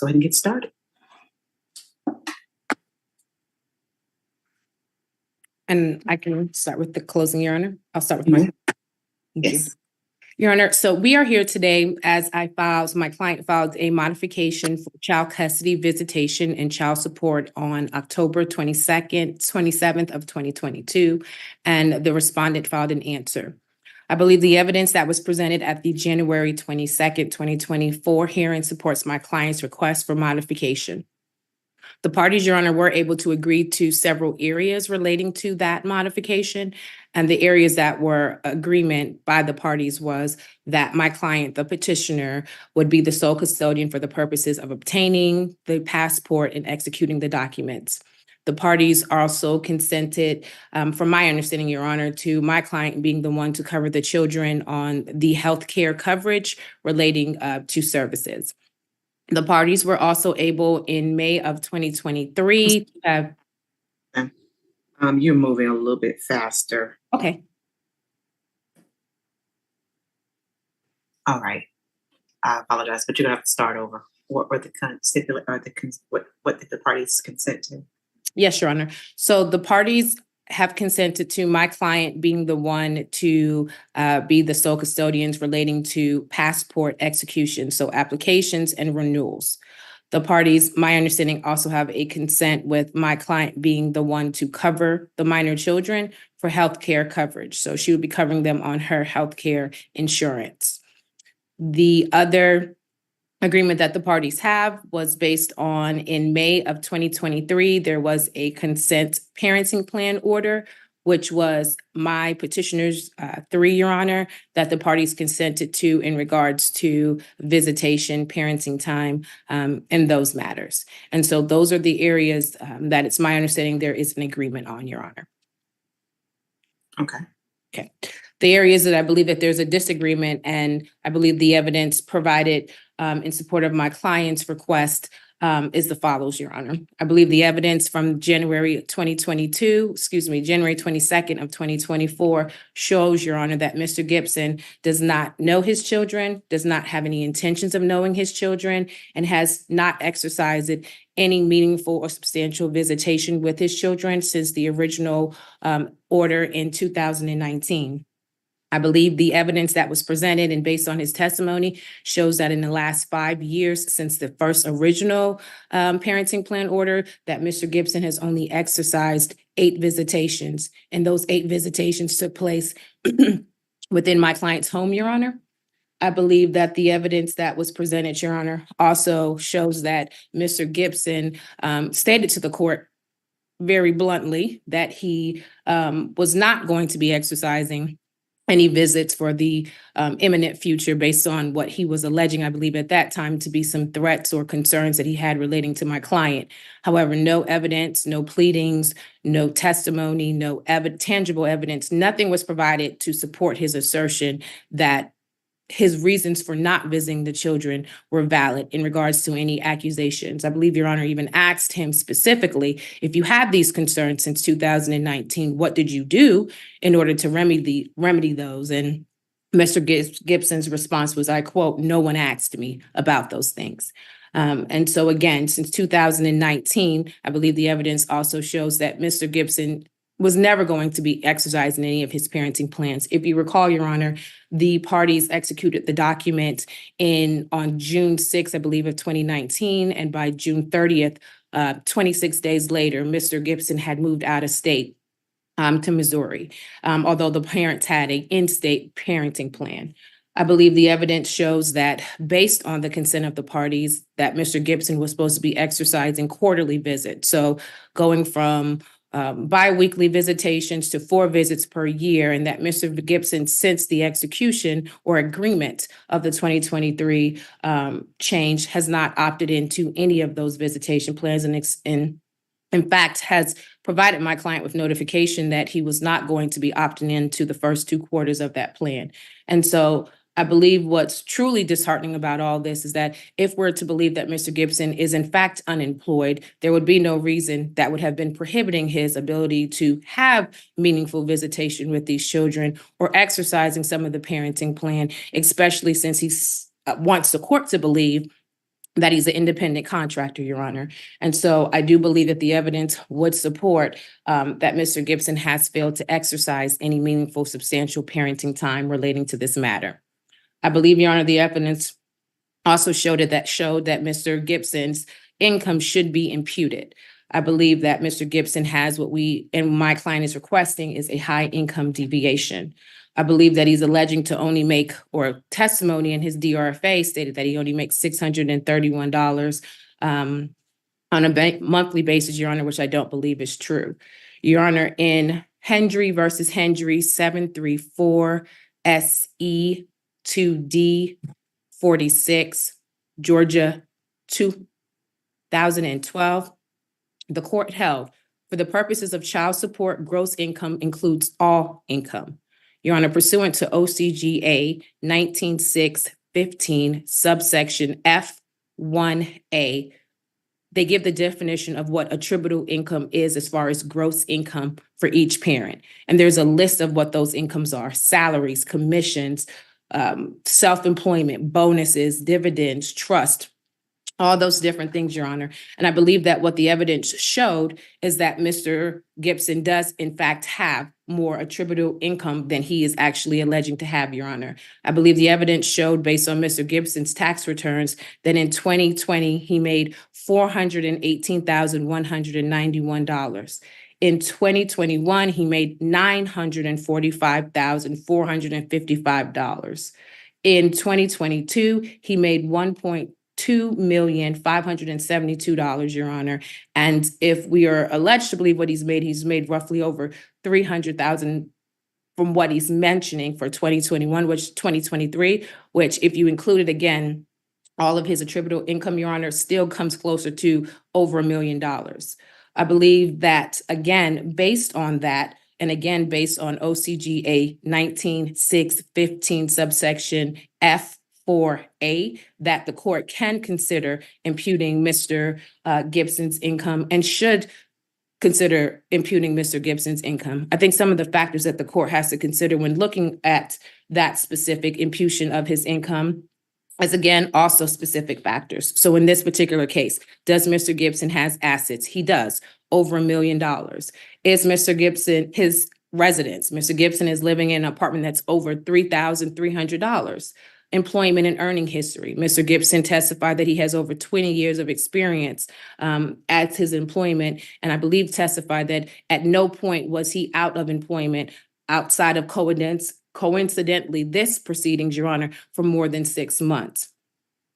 go ahead and get started. And I can start with the closing, Your Honor. I'll start with my. Thank you. Yes. Your Honor, so we are here today as my client filed a modification for child custody visitation and child support on October 27th of 2022, and the respondent filed an answer. I believe the evidence that was presented at the January 22nd, 2024 hearing supports my client's request for modification. The parties, Your Honor, were able to agree to several areas relating to that modification. And the areas that were agreement by the parties was that my client, the petitioner, would be the sole custodian for the purposes of obtaining the passport and executing the documents. The parties also consented, from my understanding, Your Honor, to my client being the one to cover the children on the health care coverage relating to services. The parties were also able in May of 2023 to have. You're moving a little bit faster. Okay. All right. I apologize, but you're gonna have to start over. What were the what did the parties consent to? Yes, Your Honor. So the parties have consented to my client being the one to be the sole custodians relating to passport execution, so applications and renewals. The parties, my understanding, also have a consent with my client being the one to cover the minor children for healthcare coverage. So she would be covering them on her healthcare insurance. The other agreement that the parties have was based on, in May of 2023, there was a consent parenting plan order, which was my petitioner's 3, Your Honor, that the parties consented to in regards to visitation, parenting time, and those matters. And so those are the areas that it's my understanding there is an agreement on, Your Honor. Okay. The areas that I believe that there's a disagreement, and I believe the evidence provided in support of my client's request is the follows, Your Honor. I believe the evidence from January 22nd of 2024 shows, Your Honor, that Mr. Gibson does not know his children, does not have any intentions of knowing his children, and has not exercised any meaningful or substantial visitation with his children since the original order in 2019. I believe the evidence that was presented and based on his testimony shows that in the last 5 years since the first original parenting plan order, that Mr. Gibson has only exercised 8 visitations, and those 8 visitations took place within my client's home, Your Honor. I believe that the evidence that was presented, Your Honor, also shows that Mr. Gibson stated to the court very bluntly that he was not going to be exercising any visits for the imminent future based on what he was alleging, I believe at that time, to be some threats or concerns that he had relating to my client. However, no evidence, no pleadings, no testimony, no tangible evidence, nothing was provided to support his assertion that his reasons for not visiting the children were valid in regards to any accusations. I believe Your Honor even asked him specifically, if you had these concerns since 2019, what did you do in order to remedy those? And Mr. Gibson's response was, I quote, "No one asked me about those things." And so again, since 2019, I believe the evidence also shows that Mr. Gibson was never going to be exercising any of his parenting plans. If you recall, Your Honor, the parties executed the document on June 6th, I believe, of 2019. And by June 30th, 26 days later, Mr. Gibson had moved out of state to Missouri, although the parents had an in-state parenting plan. I believe the evidence shows that based on the consent of the parties, that Mr. Gibson was supposed to be exercising quarterly visits. So going from bi-weekly visitations to 4 visits per year, and that Mr. Gibson, since the execution or agreement of the 2023 change, has not opted into any of those visitation plans, and in fact has provided my client with notification that he was not going to be opting into the first 2 quarters of that plan. And so I believe what's truly disheartening about all this is that if we're to believe that Mr. Gibson is in fact unemployed, there would be no reason that would have been prohibiting his ability to have meaningful visitation with these children or exercising some of the parenting plan, especially since he wants the court to believe that he's an independent contractor, Your Honor. And so I do believe that the evidence would support that Mr. Gibson has failed to exercise any meaningful, substantial parenting time relating to this matter. I believe, Your Honor, the evidence also showed that Mr. Gibson's income should be imputed. I believe that Mr. Gibson has what my client is requesting is a high income deviation. I believe that he's alleging to only make, or testimony in his DRFA stated that he only makes $631 on a monthly basis, Your Honor, which I don't believe is true. Your Honor, in Hendry versus Hendry 734 SE 2D 46, Georgia 2012, the court held, for the purposes of child support, gross income includes all income. Your Honor, pursuant to OCGA 19615, subsection F1A, they give the definition of what attributable income is as far as gross income for each parent. And there's a list of what those incomes are: salaries, commissions, self-employment, bonuses, dividends, trust, all those different things, Your Honor. And I believe that what the evidence showed is that Mr. Gibson does in fact have more attributable income than he is actually alleging to have, Your Honor. I believe the evidence showed, based on Mr. Gibson's tax returns, that in 2020, he made $418,191. In 2021, he made $945,455. In 2022, he made $1.2,572,000, Your Honor. And if we are alleged to believe what he's made roughly over $300,000 from what he's mentioning for 2023, which if you included again, all of his attributable income, Your Honor, still comes closer to over $1 million. I believe that, again, based on that, and again, based on OCGA 19615 subsection F4A, that the court can consider imputing Mr. Gibson's income and should consider imputing Mr. Gibson's income. I think some of the factors that the court has to consider when looking at that specific imputation of his income is, again, also specific factors. So in this particular case, does Mr. Gibson has assets? He does, over $1 million. Is Mr. Gibson his residence? Mr. Gibson is living in an apartment that's over $3,300. Employment and earning history. Mr. Gibson testified that he has over 20 years of experience at his employment, and I believe testified that at no point was he out of employment outside of coincidentally this proceedings, Your Honor, for more than 6 months.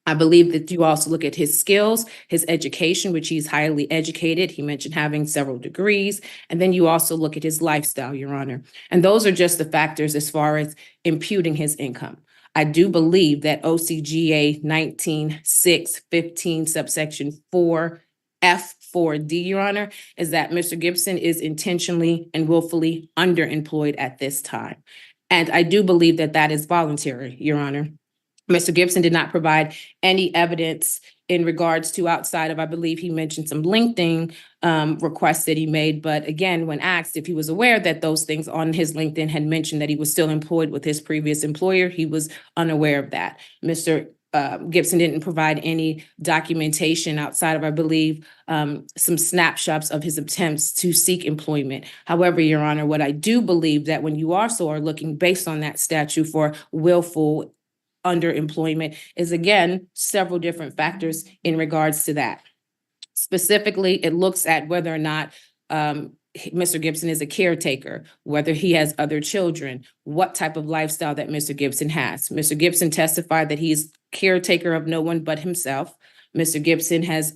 I believe that you also look at his skills, his education, which he's highly educated. He mentioned having several degrees. And then you also look at his lifestyle, Your Honor. And those are just the factors as far as imputing his income. I do believe that OCGA 19615 subsection 4 F4D, Your Honor, is that Mr. Gibson is intentionally and willfully underemployed at this time. And I do believe that that is voluntary, Your Honor. Mr. Gibson did not provide any evidence in regards to outside of, I believe he mentioned some LinkedIn requests that he made. But again, when asked if he was aware that those things on his LinkedIn had mentioned that he was still employed with his previous employer, he was unaware of that. Mr. Gibson didn't provide any documentation outside of, I believe, some snapshots of his attempts to seek employment. However, Your Honor, what I do believe that when you also are looking based on that statute for willful underemployment is, again, several different factors in regards to that. Specifically, it looks at whether or not Mr. Gibson is a caretaker, whether he has other children, what type of lifestyle that Mr. Gibson has. Mr. Gibson testified that he's caretaker of no one but himself. Mr. Gibson has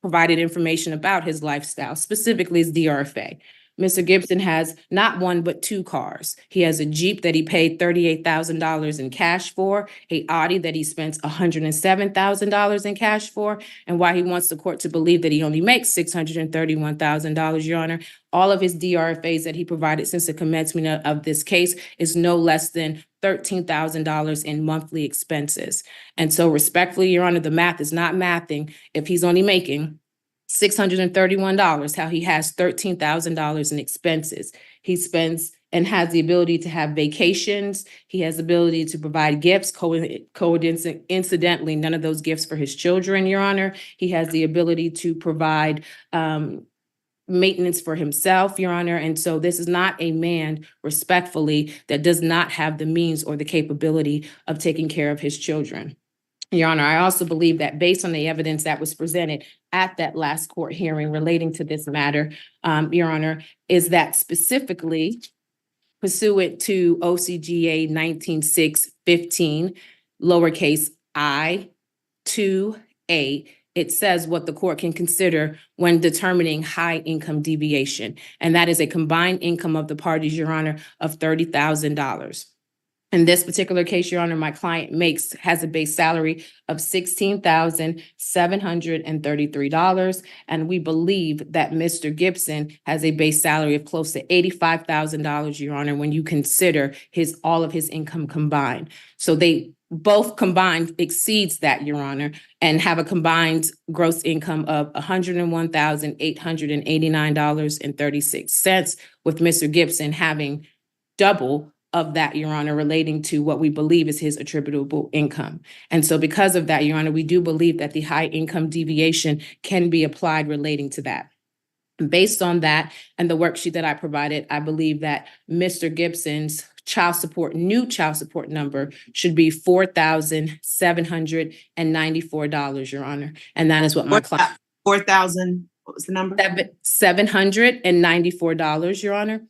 provided information about his lifestyle, specifically his DRFA. Mr. Gibson has not one, but 2 cars. He has a Jeep that he paid $38,000 in cash for, a Audi that he spends $107,000 in cash for, and why he wants the court to believe that he only makes $631,000, Your Honor. All of his DRFAs that he provided since the commencement of this case is no less than $13,000 in monthly expenses. And so respectfully, Your Honor, the math is not mathing if he's only making $631, how he has $13,000 in expenses. He spends and has the ability to have vacations. He has the ability to provide gifts. Incidentally, none of those gifts for his children, Your Honor. He has the ability to provide maintenance for himself, Your Honor. And so this is not a man, respectfully, that does not have the means or the capability of taking care of his children. Your Honor, I also believe that based on the evidence that was presented at that last court hearing relating to this matter, Your Honor, is that specifically pursuant to OCGA 19615, lowercase I, 2A, it says what the court can consider when determining high income deviation. And that is a combined income of the parties, Your Honor, of $30,000. In this particular case, Your Honor, my client has a base salary of $16,733. And we believe that Mr. Gibson has a base salary of close to $85,000, Your Honor, when you consider all of his income combined. So they both combined exceeds that, Your Honor, and have a combined gross income of $101,889.36, with Mr. Gibson having double of that, Your Honor, relating to what we believe is his attributable income. And so because of that, Your Honor, we do believe that the high income deviation can be applied relating to that. Based on that and the worksheet that I provided, I believe that Mr. Gibson's new child support number should be $4,794, Your Honor. And that is what my client. 4,000, what was the number? $794, Your Honor.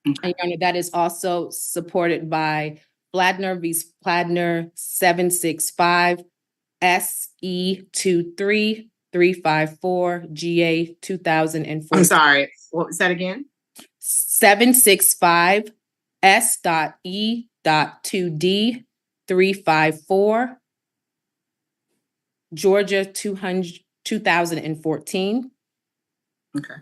Okay. And Your Honor, that is also supported by Fladner v. Fladner 765 SE 23354 GA 2004. I'm sorry, what was that again? 765 S.E.2D 354 Georgia 2014. Okay.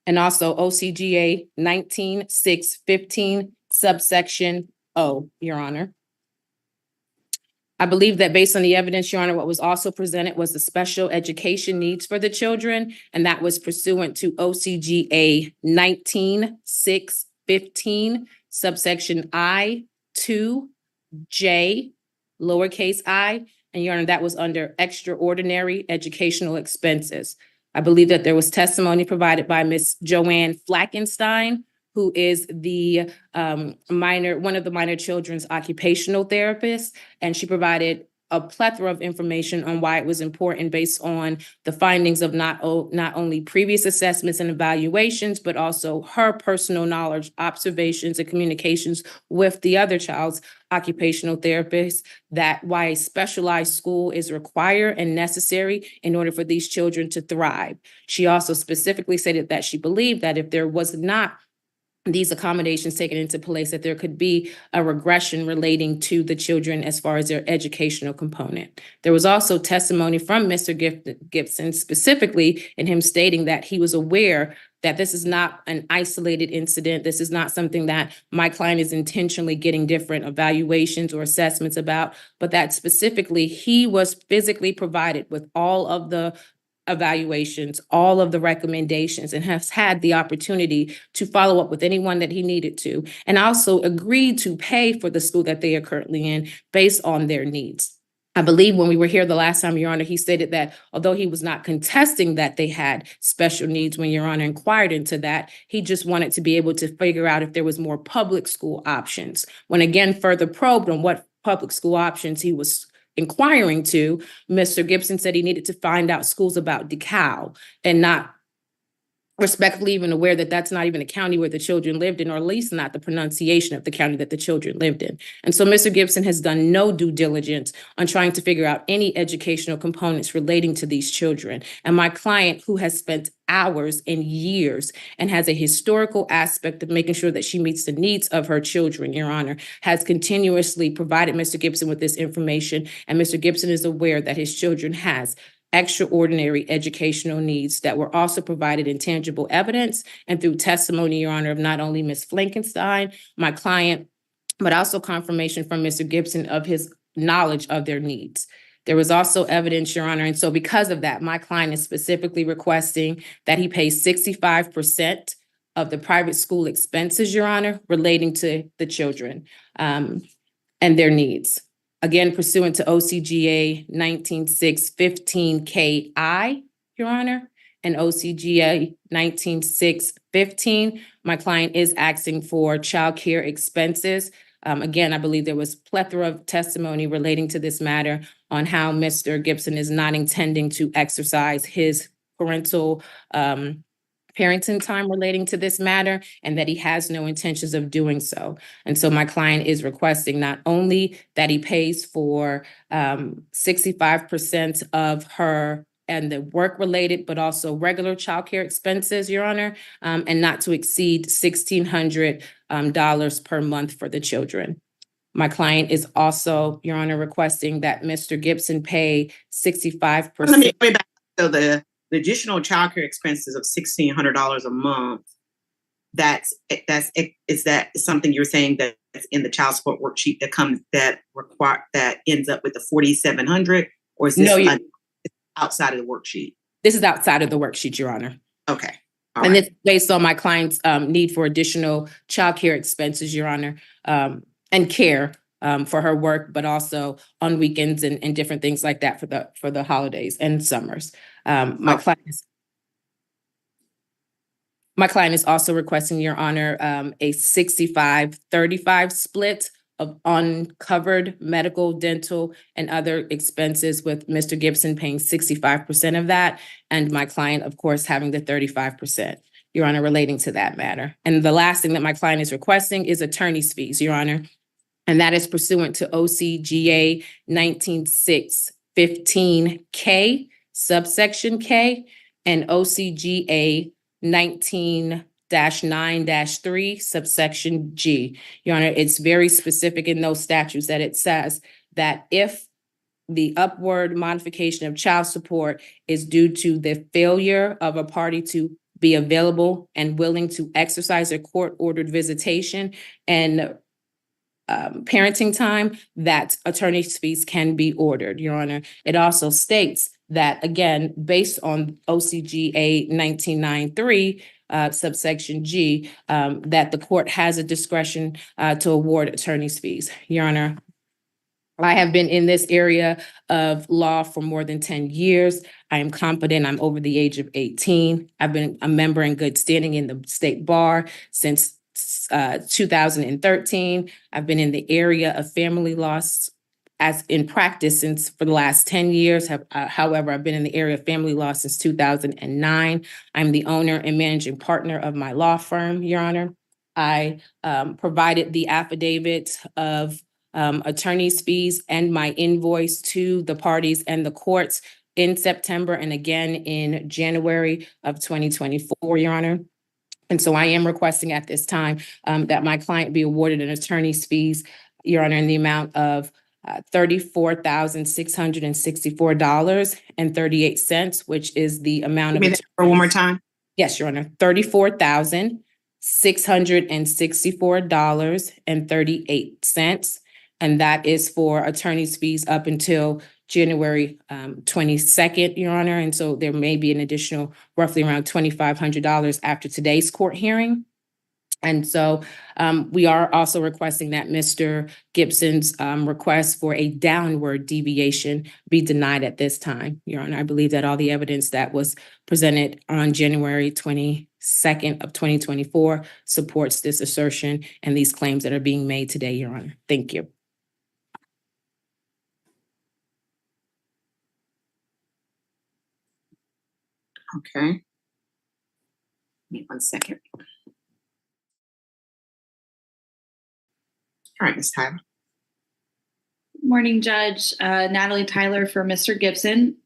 And also OCGA 19615 subsection O, Your Honor. I believe that based on the evidence, Your Honor, what was also presented was the special education needs for the children, and that was pursuant to OCGA 19615 subsection I, 2J, lowercase I, and Your Honor, that was under extraordinary educational expenses. I believe that there was testimony provided by Ms. Joanne Flackenstein, who is the one of the minor children's occupational therapists, and she provided a plethora of information on why it was important based on the findings of not only previous assessments and evaluations, but also her personal knowledge, observations, and communications with the other child's occupational therapist, that why a specialized school is required and necessary in order for these children to thrive. She also specifically stated that she believed that if there was not these accommodations taken into place, that there could be a regression relating to the children as far as their educational component. There was also testimony from Mr. Gibson, specifically in him stating that he was aware that this is not an isolated incident. This is not something that my client is intentionally getting different evaluations or assessments about, but that specifically he was physically provided with all of the evaluations, all of the recommendations, and has had the opportunity to follow up with anyone that he needed to, and also agreed to pay for the school that they are currently in based on their needs. I believe when we were here the last time, Your Honor, he stated that although he was not contesting that they had special needs when Your Honor inquired into that, he just wanted to be able to figure out if there was more public school options. When again, further probed on what public school options he was inquiring to, Mr. Gibson said he needed to find out schools about DeKalb, and not respectfully even aware that that's not even a county where the children lived in, or at least not the pronunciation of the county that the children lived in. And so Mr. Gibson has done no due diligence on trying to figure out any educational components relating to these children. And my client, who has spent hours and years and has a historical aspect of making sure that she meets the needs of her children, Your Honor, has continuously provided Mr. Gibson with this information. And Mr. Gibson is aware that his children has extraordinary educational needs that were also provided in tangible evidence and through testimony, Your Honor, of not only Ms. Flankenstein, my client, but also confirmation from Mr. Gibson of his knowledge of their needs. There was also evidence, Your Honor, and so because of that, my client is specifically requesting that he pay 65% of the private school expenses, Your Honor, relating to the children and their needs. Again, pursuant to OCGA 19615KI, Your Honor, and OCGA 19615, my client is asking for childcare expenses. Again, I believe there was plethora of testimony relating to this matter on how Mr. Gibson is not intending to exercise his parental parenting time relating to this matter, and that he has no intentions of doing so. And so my client is requesting not only that he pays for 65% of her and the work-related, but also regular childcare expenses, Your Honor, and not to exceed $1,600 per month for the children. My client is also, Your Honor, requesting that Mr. Gibson pay 65%. Let me back. So the additional childcare expenses of $1,600 a month, is that something you're saying that's in the child support worksheet that ends up with the $4,700, or is this outside of the worksheet? This is outside of the worksheet, Your Honor. Okay. All and right. It's based on my client's need for additional childcare expenses, Your Honor, and care for her work, but also on weekends and different things like that for the holidays and summers. My client is also requesting, Your Honor, a 65-35 split of uncovered medical, dental, and other expenses, with Mr. Gibson paying 65% of that, and my client, of course, having the 35%, Your Honor, relating to that matter. And the last thing that my client is requesting is attorney's fees, Your Honor, and that is pursuant to OCGA 19615K, subsection K, and OCGA 19-9-3, subsection G. Your Honor, it's very specific in those statutes that it says that if the upward modification of child support is due to the failure of a party to be available and willing to exercise a court-ordered visitation and parenting time, that attorney's fees can be ordered, Your Honor. It also states that, again, based on OCGA 1993, subsection G, that the court has a discretion to award attorney's fees. Your Honor, I have been in this area of law for more than 10 years. I am competent. I'm over the age of 18. I've been a member in good standing in the state bar since 2013. I've been in the area of family law as in practice since for the last 10 years. However, I've been in the area of family law since 2009. I'm the owner and managing partner of my law firm, Your Honor. I provided the affidavit of attorney's fees and my invoice to the parties and the courts in September and again in January of 2024, Your Honor. And so I am requesting at this time that my client be awarded an attorney's fees, Your Honor, in the amount of $34,664.38, which is the amount of. For one more time. Yes, Your Honor, $34,664.38. And that is for attorney's fees up until January 22nd, Your Honor. And so there may be an additional roughly around $2,500 after today's court hearing. And so we are also requesting that Mr. Gibson's request for a downward deviation be denied at this time, Your Honor. I believe that all the evidence that was presented on January 22nd of 2024 supports this assertion and these claims that are being made today, Your Honor. Thank you. Okay. Give me 1 second. All right, Ms. Tyler. Morning, Judge. Natalie Tyler for Mr. Gibson.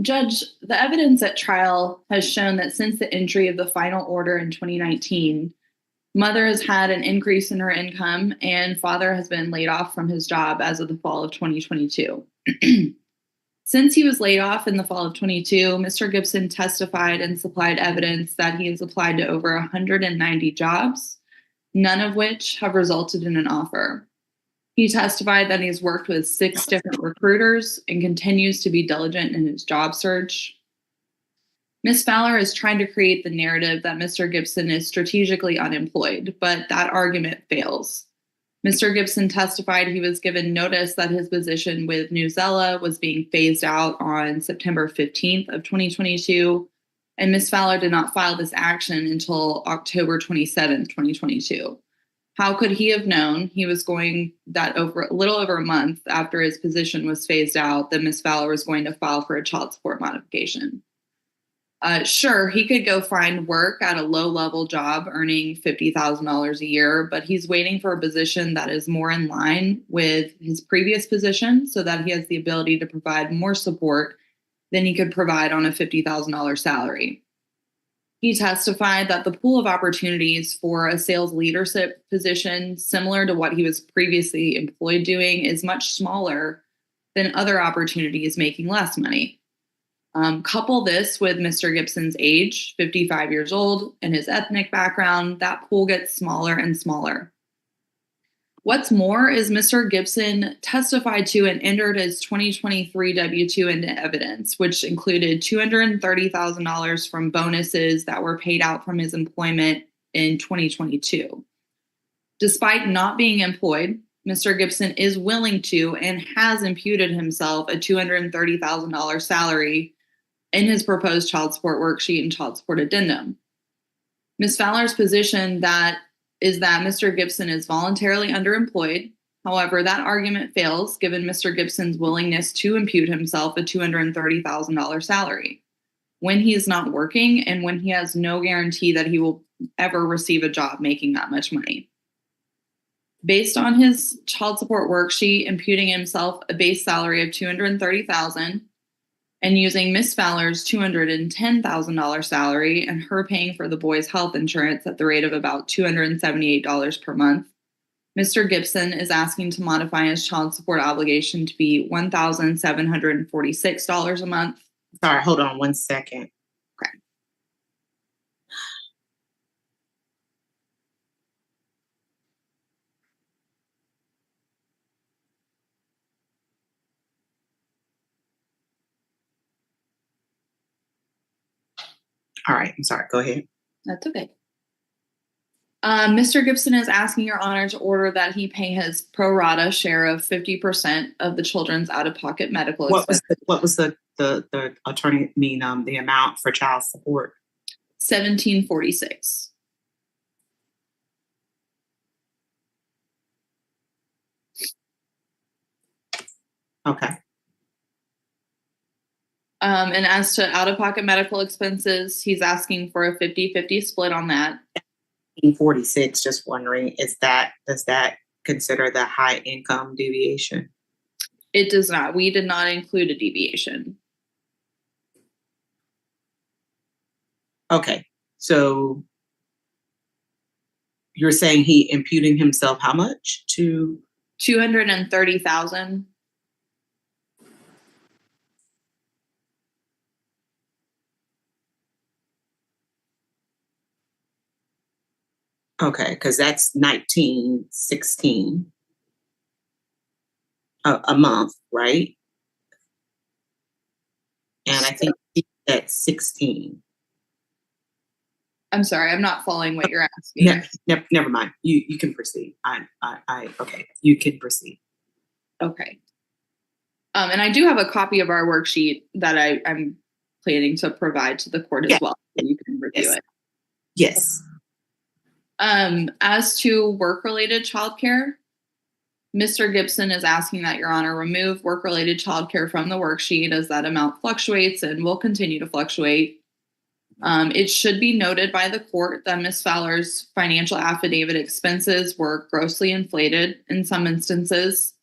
Judge, the evidence at trial has shown that since the entry of the final order in 2019, mother has had an increase in her income and father has been laid off from his job as of the fall of 2022. Since he was laid off in the fall of 22, Mr. Gibson testified and supplied evidence that he has applied to over 190 jobs, none of which have resulted in an offer. He testified that he's worked with 6 different recruiters and continues to be diligent in his job search. Ms. Fowler is trying to create the narrative that Mr. Gibson is strategically unemployed, but that argument fails. Mr. Gibson testified he was given notice that his position with Newsella was being phased out on September 15th of 2022, and Ms. Fowler did not file this action until October 27th, 2022. How could he have known he was going that over a little over a month after his position was phased out that Ms. Fowler was going to file for a child support modification? Sure, he could go find work at a low-level job earning $50,000 a year, but he's waiting for a position that is more in line with his previous position so that he has the ability to provide more support than he could provide on a $50,000 salary. He testified that the pool of opportunities for a sales leadership position, similar to what he was previously employed doing, is much smaller than other opportunities making less money. Couple this with Mr. Gibson's age, 55 years old, and his ethnic background, that pool gets smaller and smaller. What's more is Mr. Gibson testified to and entered his 2023 W-2 into evidence, which included $230,000 from bonuses that were paid out from his employment in 2022. Despite not being employed, Mr. Gibson is willing to and has imputed himself a $230,000 salary in his proposed child support worksheet and child support addendum. Ms. Fowler's position is that Mr. Gibson is voluntarily underemployed. However, that argument fails given Mr. Gibson's willingness to impute himself a $230,000 salary when he is not working and when he has no guarantee that he will ever receive a job making that much money. Based on his child support worksheet, imputing himself a base salary of $230,000 and using Miss Fowler's $210,000 salary and her paying for the boy's health insurance at the rate of about $278 per month, Mr. Gibson is asking to modify his child support obligation to be $1,746 a month. Sorry, hold on one second. Okay. All right, I'm sorry. Go ahead. That's okay. Mr. Gibson is asking Your Honor to order that he pay his pro rata share of 50% of the children's out-of-pocket medical expenses. What was the attorney the amount for child support? $1,746. Okay. And as to out-of-pocket medical expenses, he's asking for a 50-50 split on that. 46, just wondering, does that consider the high income deviation? It does not. We did not include a deviation. Okay. So you're saying he imputing himself how much to? $230,000. Okay, because that's $1,916 a month, right? And I think that's 16. I'm sorry, I'm not following what you're asking. Never mind. You can proceed. Okay, you can proceed. Okay. And I do have a copy of our worksheet that I'm planning to provide to the court as well, so you can review it. Yes. As to work-related childcare, Mr. Gibson is asking that Your Honor remove work-related childcare from the worksheet as that amount fluctuates and will continue to fluctuate. It should be noted by the court that Ms. Fowler's financial affidavit expenses were grossly inflated in some instances.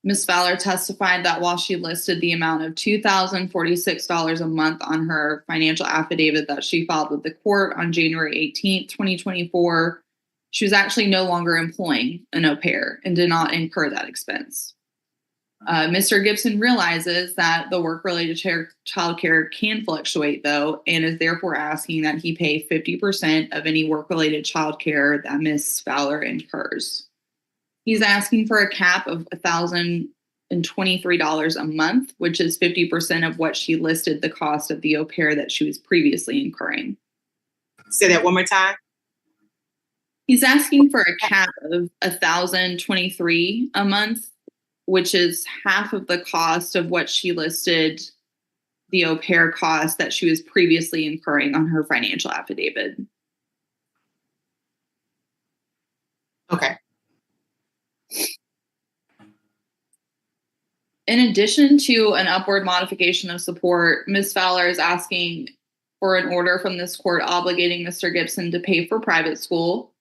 Ms. Fowler testified that while she listed the amount of $2,046 a month on her financial affidavit that she filed with the court on January 18th, 2024, she was actually no longer employing an au pair and did not incur that expense. Mr. Gibson realizes that the work-related childcare can fluctuate, though, and is therefore asking that he pay 50% of any work-related childcare that Ms. Fowler incurs. He's asking for a cap of $1,023 a month, which is 50% of what she listed the cost of the au pair that she was previously incurring. Say that one more time. He's asking for a cap of $1,023 a month, which is half of the cost of what she listed the au pair cost that she was previously incurring on her financial affidavit. Okay. In addition to an upward modification of support, Ms. Fowler is asking for an order from this court obligating Mr. Gibson to pay for private school.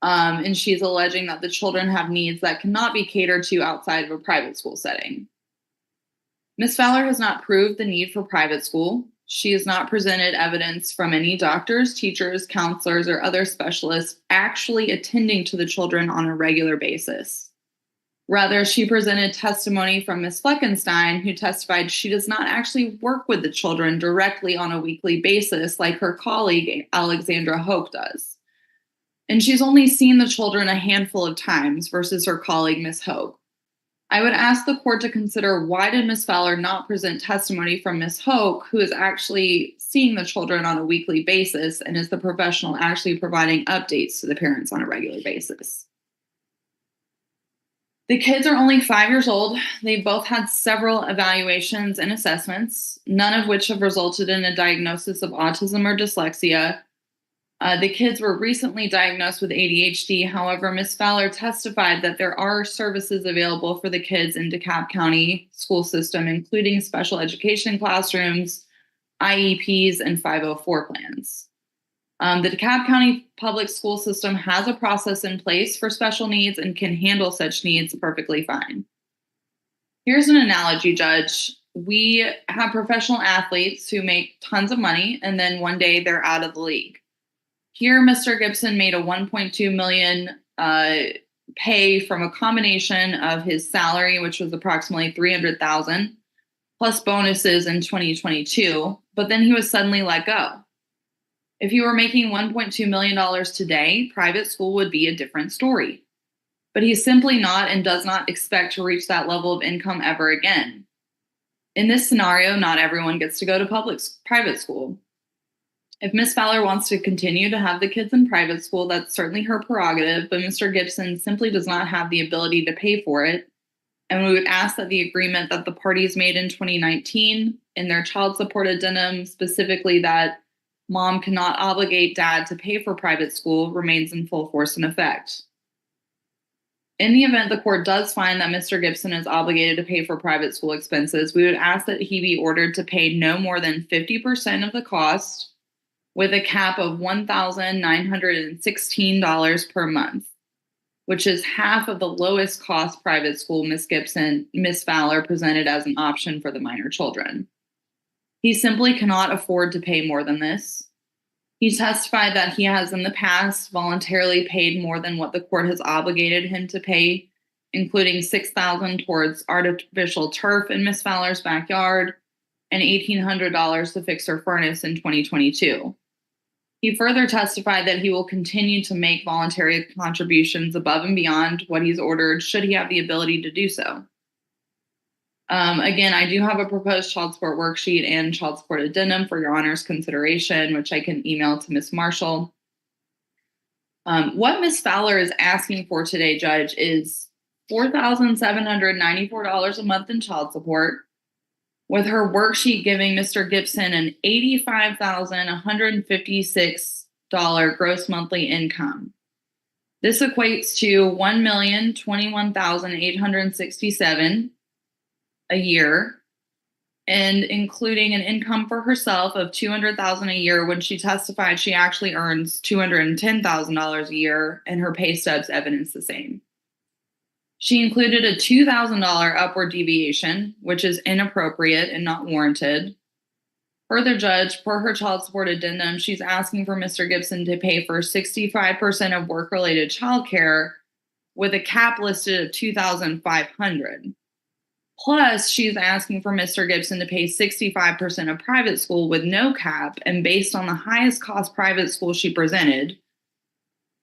And she's alleging that the children have needs that cannot be catered to outside of a private school setting. Ms. Fowler has not proved the need for private school. She has not presented evidence from any doctors, teachers, counselors, or other specialists actually attending to the children on a regular basis. Rather, she presented testimony from Ms. Fleckenstein, who testified she does not actually work with the children directly on a weekly basis like her colleague Alexandra Hoke does. And she's only seen the children a handful of times versus her colleague, Ms. Hoke. I would ask the court to consider, why did Ms. Fowler not present testimony from Ms. Hoke, who is actually seeing the children on a weekly basis and is the professional actually providing updates to the parents on a regular basis? The kids are only 5 years old. They've both had several evaluations and assessments, none of which have resulted in a diagnosis of autism or dyslexia. The kids were recently diagnosed with ADHD. However, Ms. Fowler testified that there are services available for the kids in DeKalb County school system, including special education classrooms, IEPs, and 504 plans. The DeKalb County public school system has a process in place for special needs and can handle such needs perfectly fine. Here's an analogy, Judge. We have professional athletes who make tons of money, and then one day they're out of the league. Here, Mr. Gibson made a $1.2 million pay from a combination of his salary, which was approximately $300,000, plus bonuses in 2022, but then he was suddenly let go. If he were making $1.2 million today, private school would be a different story. But he's simply not and does not expect to reach that level of income ever again. In this scenario, not everyone gets to go to private school. If Ms. Fowler wants to continue to have the kids in private school, that's certainly her prerogative, but Mr. Gibson simply does not have the ability to pay for it. And we would ask that the agreement that the parties made in 2019 in their child support addendum, specifically that mom cannot obligate dad to pay for private school, remains in full force and effect. In the event the court does find that Mr. Gibson is obligated to pay for private school expenses, we would ask that he be ordered to pay no more than 50% of the cost, with a cap of $1,916 per month, which is half of the lowest cost private school Ms. Fowler presented as an option for the minor children. He simply cannot afford to pay more than this. He testified that he has in the past voluntarily paid more than what the court has obligated him to pay, including $6,000 towards artificial turf in Ms. Fowler's backyard and $1,800 to fix her furnace in 2022. He further testified that he will continue to make voluntary contributions above and beyond what he's ordered, should he have the ability to do so. Again, I do have a proposed child support worksheet and child support addendum for your honor's consideration, which I can email to Ms. Marshall. What Ms. Fowler is asking for today, Judge, is $4,794 a month in child support, with her worksheet giving Mr. Gibson an $85,156 gross monthly income. This equates to $1,021,867 a year, and including an income for herself of $200,000 a year, when she testified she actually earns $210,000 a year, and her pay stubs evidence the same. She included a $2,000 upward deviation, which is inappropriate and not warranted. Further, Judge, per her child support addendum, she's asking for Mr. Gibson to pay for 65% of work-related childcare, with a cap listed at $2,500. Plus, she's asking for Mr. Gibson to pay 65% of private school with no cap, and based on the highest cost private school she presented,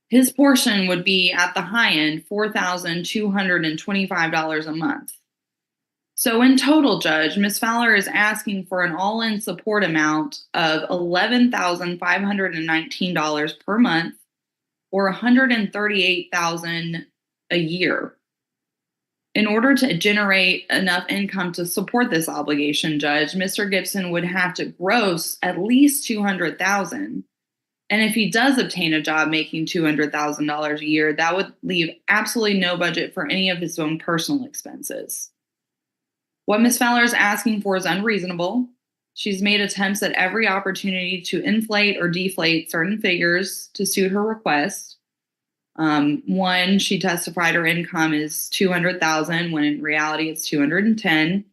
His portion would be at the high end $4,225 a month. So in total, Judge, Ms. Fowler is asking for an all-in support amount of $11,519 per month, or $138,000 a year. In order to generate enough income to support this obligation, Judge, Mr. Gibson would have to gross at least $200,000. And if he does obtain a job making $200,000 a year, that would leave absolutely no budget for any of his own personal expenses. What Ms. Fowler is asking for is unreasonable. She's made attempts at every opportunity to inflate or deflate certain figures to suit her request. One, she testified her income is $200,000 when in reality it's $210,000.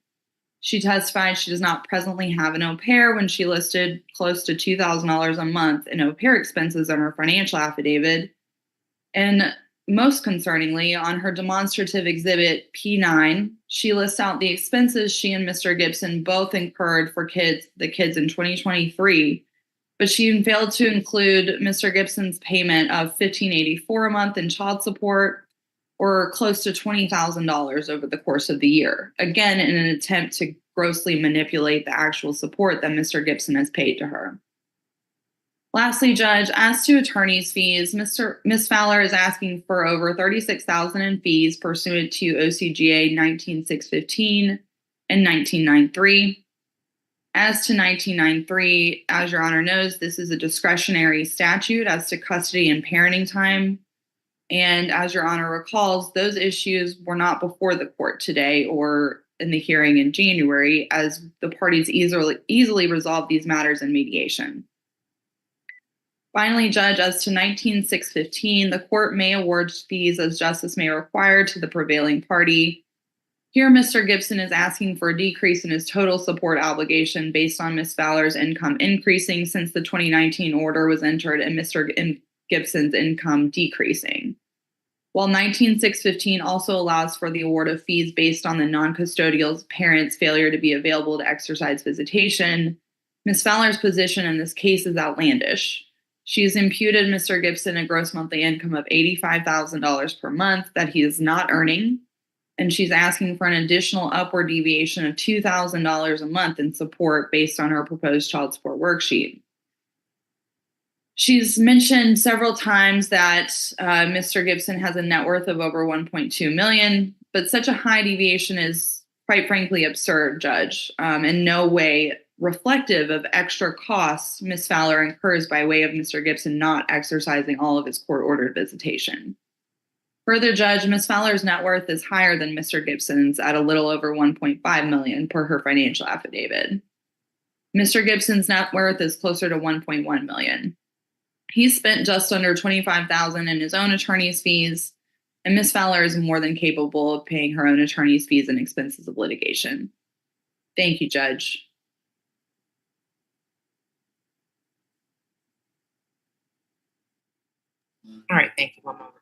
She testified she does not presently have an au pair when she listed close to $2,000 a month in au pair expenses on her financial affidavit. And most concerningly, on her demonstrative exhibit P9, she lists out the expenses she and Mr. Gibson both incurred for the kids in 2023. But she failed to include Mr. Gibson's payment of $1,584 a month in child support, or close to $20,000 over the course of the year, again, in an attempt to grossly manipulate the actual support that Mr. Gibson has paid to her. Lastly, Judge, as to attorney's fees, Ms. Fowler is asking for over $36,000 in fees pursuant to OCGA 19615 and 1993. As to 1993, as Your Honor knows, this is a discretionary statute as to custody and parenting time. And as Your Honor recalls, those issues were not before the court today or in the hearing in January, as the parties easily resolved these matters in mediation. Finally, Judge, as to 19615, the court may award fees as justice may require to the prevailing party. Here, Mr. Gibson is asking for a decrease in his total support obligation based on Ms. Fowler's income increasing since the 2019 order was entered and Mr. Gibson's income decreasing. While 19615 also allows for the award of fees based on the non-custodial parent's failure to be available to exercise visitation, Ms. Fowler's position in this case is outlandish. She has imputed Mr. Gibson a gross monthly income of $85,000 per month that he is not earning, and she's asking for an additional upward deviation of $2,000 a month in support based on her proposed child support worksheet. She's mentioned several times that Mr. Gibson has a net worth of over $1.2 million, but such a high deviation is quite frankly absurd, Judge, in no way reflective of extra costs Ms. Fowler incurs by way of Mr. Gibson not exercising all of his court-ordered visitation. Further, Judge, Ms. Fowler's net worth is higher than Mr. Gibson's at a little over $1.5 million per her financial affidavit. Mr. Gibson's net worth is closer to $1.1 million. He spent just under $25,000 in his own attorney's fees, and Ms. Fowler is more than capable of paying her own attorney's fees and expenses of litigation. Thank you, Judge. All right, thank you. One moment.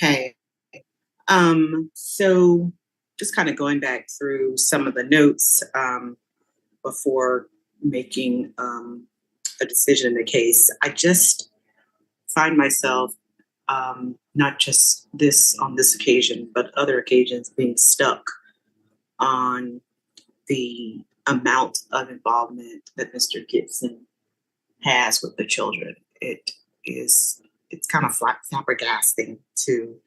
Okay. So just kind of going back through some of the notes before making a decision in the case, I just find myself not just on this occasion, but other occasions being stuck on the amount of involvement that Mr. Gibson has with the children. It's kind of flabbergasting to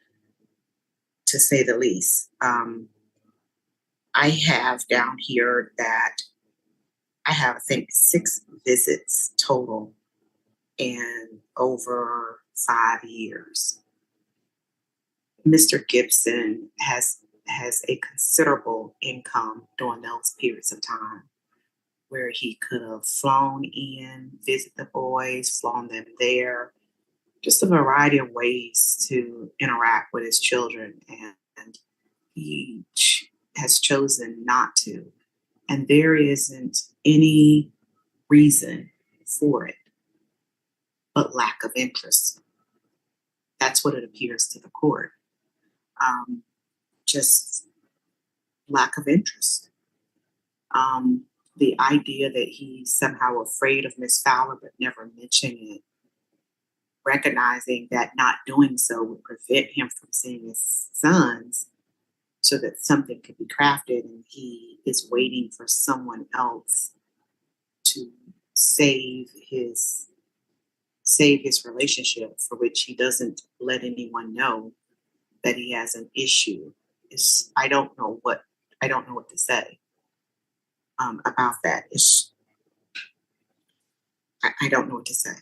say the least. I have down here that I have, I think, 6 visits total in over 5 years. Mr. Gibson has a considerable income during those periods of time where he could have flown in, visit the boys, flown them there, just a variety of ways to interact with his children, and he has chosen not to. And there isn't any reason for it but lack of interest. That's what it appears to the court. Just lack of interest. The idea that he's somehow afraid of Miss Fowler but never mentioning it, recognizing that not doing so would prevent him from seeing his sons so that something could be crafted, and he is waiting for someone else to save his relationship, for which he doesn't let anyone know that he has an issue. I don't know what to say about that. I don't know what to say.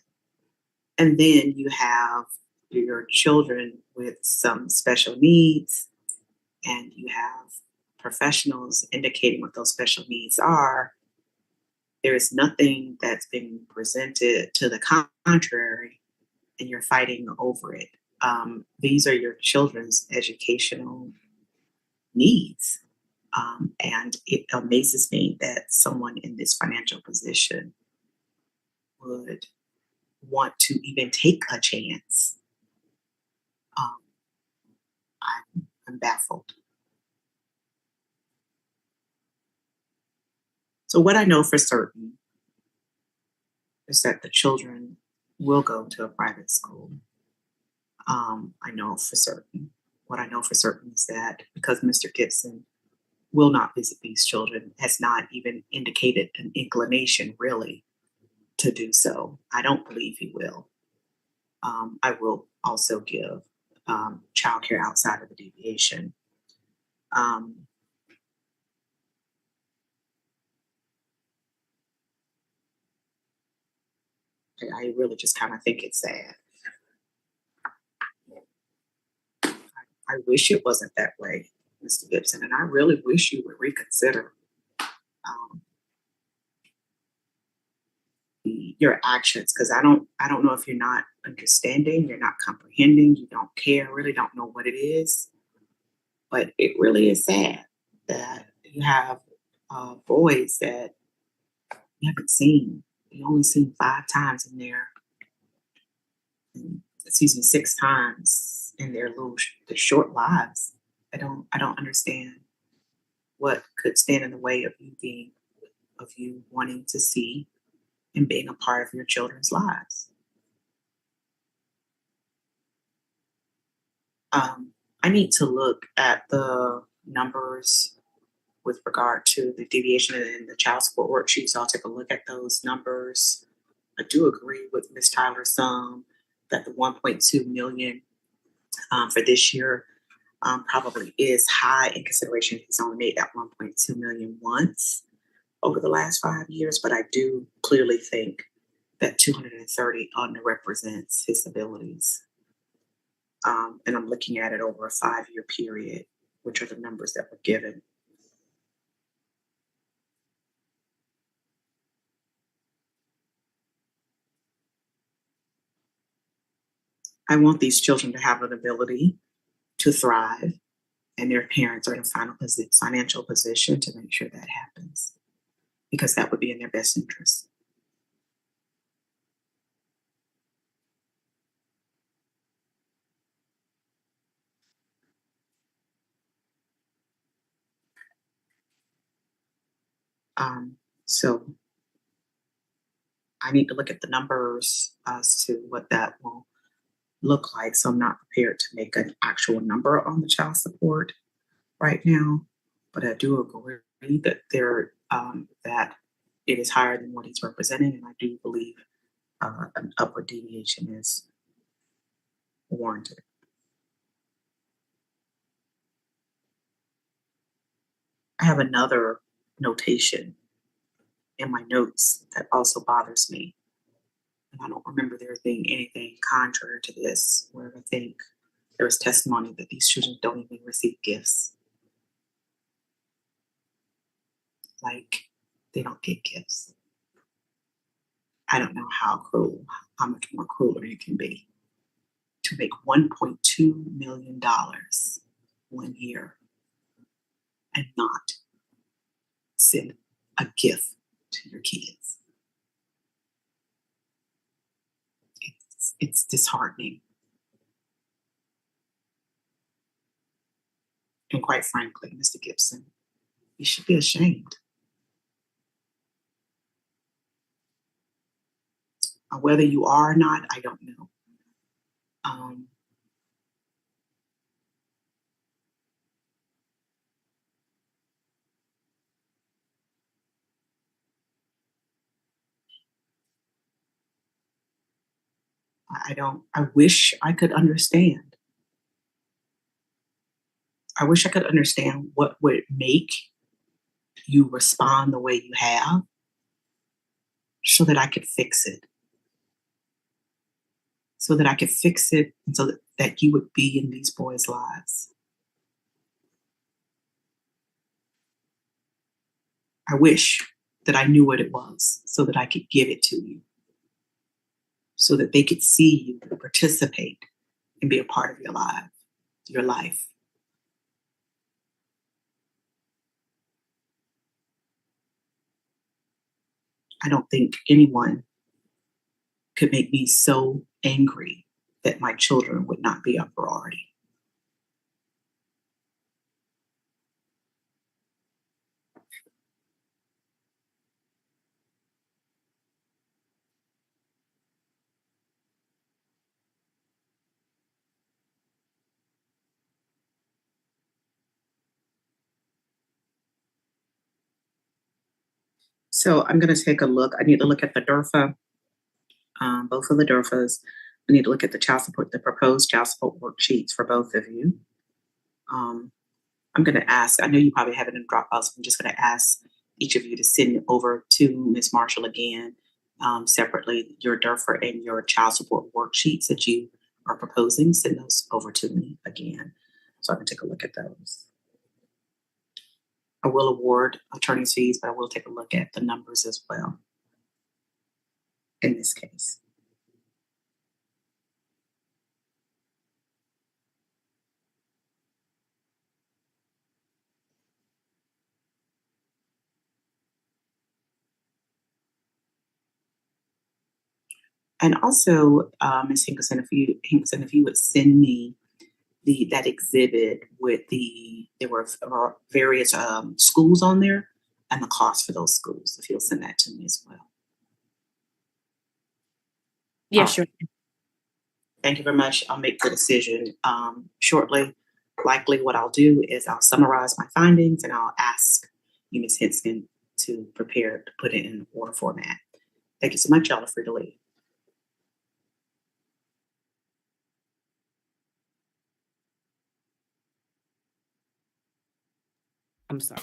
And then you have your children with some special needs, and you have professionals indicating what those special needs are. There is nothing that's being presented to the contrary, and you're fighting over it. These are your children's educational needs. And it amazes me that someone in this financial position would want to even take a chance. I'm baffled. So what I know for certain is that the children will go to a private school. I know for certain. What I know for certain is that because Mr. Gibson will not visit these children, has not even indicated an inclination really to do so. I don't believe he will. I will also give childcare outside of the deviation. I really just kind of think it's sad. I wish it wasn't that way, Mr. Gibson, and I really wish you would reconsider your actions, because I don't know if you're not understanding, you're not comprehending, you don't care, really don't know what it is. But it really is sad that you have boys that you haven't seen. You only seen 5 times in their, 6 times in their their short lives. I don't understand what could stand in the way of you wanting to see and being a part of your children's lives. I need to look at the numbers with regard to the deviation and the child support worksheet. So I'll take a look at those numbers. I do agree with Ms. Tyler's that the 1.2 million for this year probably is high in consideration. He's only made that 1.2 million once over the last 5 years, but I do clearly think that 230 underrepresents his abilities. And I'm looking at it over a 5-year period, which are the numbers that were given. I want these children to have an ability to thrive, and their parents are in a financial position to make sure that happens, because that would be in their best interest. So I need to look at the numbers as to what that will look like. So I'm not prepared to make an actual number on the child support right now, but I do agree that that it is higher than what he's representing, and I do believe an upward deviation is warranted. I have another notation in my notes that also bothers me. And I don't remember there being anything contrary to this, where I think there was testimony that these children don't even receive gifts. Like, they don't get gifts. I don't know how much more crueler it can be. to make $1.2 million 1 year and not send a gift to your kids. It's disheartening. And quite frankly, Mr. Gibson, you should be ashamed. Whether you are or not, I don't know. I wish I could understand. I wish I could understand what would make you respond the way you have so that I could fix it. So that I could fix it and so that you would be in these boys' lives. I wish that I knew what it was so that I could give it to you. So that they could see you and participate and be a part of your life. I don't think anyone could make me so angry that my children would not be a priority. So I'm going to take a look. I need to look at the DERFA, both of the DERFAs. I need to look at the proposed child support worksheets for both of you. I'm going to ask, I know you probably have it in Dropbox. I'm just going to ask each of you to send over to Ms. Marshall again, separately, your DERFA and your child support worksheets that you are proposing. Send those over to me again so I can take a look at those. I will award attorney's fees, but I will take a look at the numbers as well in this case. And also, Ms. Hinkerson, if you would send me that exhibit with there were various schools on there and the cost for those schools, if you'll send that to me as well. Yeah, sure. Thank you very much. I'll make the decision shortly. Likely what I'll do is I'll summarize my findings and I'll ask you, Ms. Hinskin, to prepare to put it in order format. Thank you so much. Y'all are free to leave. I'm sorry.